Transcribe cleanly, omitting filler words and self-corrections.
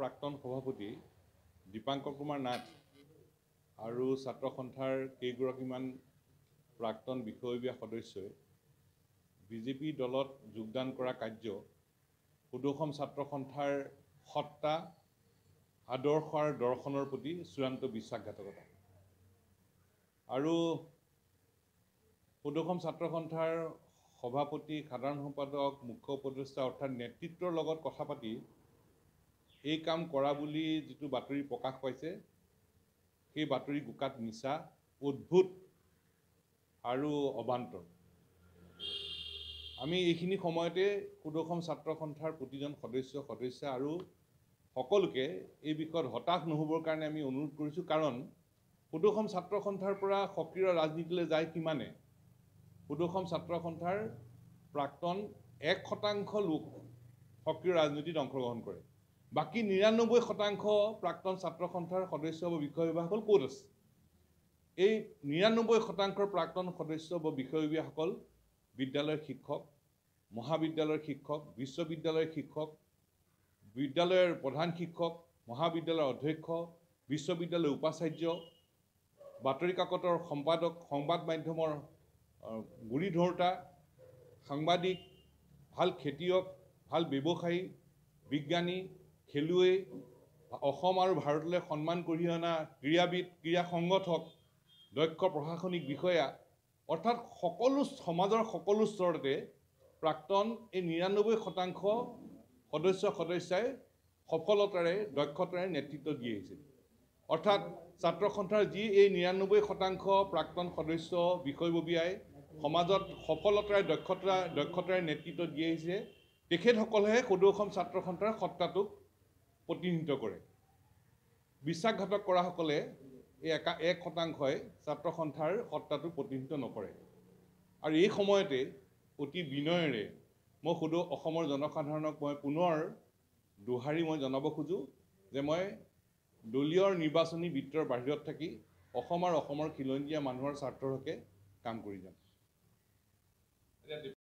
প্ৰাক্তন সভাপতি দীপাংকৰ কুমাৰ নাথ আৰু ছাত্ৰ সন্থাৰ কেইগৰাকীমান প্ৰাক্তন বিষয়ববীয়া সদস্যই বিজেপি দলত যোগদান কৰা কাৰ্য সুদৰ্শন ছাত্ৰ সন্থাৰ সত্তা আদৰ্শ আৰু দৰ্শনৰ প্ৰতি চূড়ান্ত বিশ্বাসঘাতকতা। আৰু সুদৰ্শন ছাত্ৰ সন্থাৰ সভাপতি, সাধাৰণ সম্পাদক, মুখ্য উপদেষ্টা অৰ্থাৎ নেতৃত্বৰ লগত কথা পাতি এই কাম কৰা বুলি যিটো বাতৰি প্ৰকাশ পাইছে, সেই বাতৰি গোকাত মিছা, অদ্ভুত আৰু অবান্তৰ। আমি এইখিনি সময়তে সুদৰ্শন ছাত্ৰ সন্থাৰ প্ৰতিজন সদস্য আৰু সকলোকে এই বিষয়ত হতাশ নহ'বৰ কাৰণে আমি অনুৰোধ কৰিছোঁ। কাৰণ সুদৰ্শন ছাত্ৰ সন্থাৰ পৰা সক্ৰিয় ৰাজনীতিলৈ যায় কিমানে? সুদৰ্শন ছাত্ৰ সন্থাৰ প্ৰাক্তন 1% লোক সক্ৰিয় ৰাজনীতিত অংশগ্ৰহণ কৰে। বাকী 99% প্ৰাক্তন ছাত্ৰ সন্থাৰ সদস্য বা বিষয়ববীয়াসকল ক'ত আছে? এই 99% প্ৰাক্তন সদস্য বা বিষয়ববীয়াসকল বিদ্যালয়ৰ শিক্ষক, মহাবিদ্যালয়ৰ শিক্ষক, বিশ্ববিদ্যালয়ৰ শিক্ষক, বিদ্যালয়ৰ প্ৰধান শিক্ষক, মহাবিদ্যালয়ৰ অধ্যক্ষ, বিশ্ববিদ্যালয়ৰ উপাচাৰ্য, বাতৰি কাকতৰ সম্পাদক, সংবাদ মাধ্যমৰ গুৰি ধৰোঁতা, সাংবাদিক, ভাল খেতিয়ক, ভাল ব্যৱসায়ী, বিজ্ঞানী, খেলুৱৈ, অসম আৰু ভাৰতলৈ সন্মান কঢ়িয়াই অনা ক্ৰীড়াবিদ, ক্ৰীড়া সংগঠক, দক্ষ প্ৰশাসনিক বিষয়া, অৰ্থাৎ সকলো সমাজৰ সকলো স্তৰতে প্ৰাক্তন এই 99% সদস্যই সফলতাৰে, দক্ষতাৰে নেতৃত্ব দি আহিছে। অৰ্থাৎ ছাত্ৰ সন্থাৰ যি এই 99% প্ৰাক্তন সদস্য বিষয়ববীয়াই সমাজত সফলতাৰে, দক্ষতাৰে নেতৃত্ব দি আহিছে, তেখেতসকলেহে সুদৰ্শন ছাত্ৰ সন্থাৰ সত্তাটোক প্ৰতিনিধিত্ব কৰে। বিশ্বাসঘাতক কৰাসকলে এই 1%ই ছাত্ৰ সন্থাৰ সত্তাটোক প্ৰতিনিধিত্ব নকৰে। আৰু এই সময়তে অতি বিনয়েৰে মই অসমৰ জনসাধাৰণক মই পুনৰ দোহাৰি মই জনাব খোজোঁ যে মই দলীয় নিৰ্বাচনী বৃত্তৰ বাহিৰত থাকি অসম আৰু অসমৰ খিলঞ্জীয়া মানুহৰ স্বাৰ্থৰ হকে কাম কৰি যাম।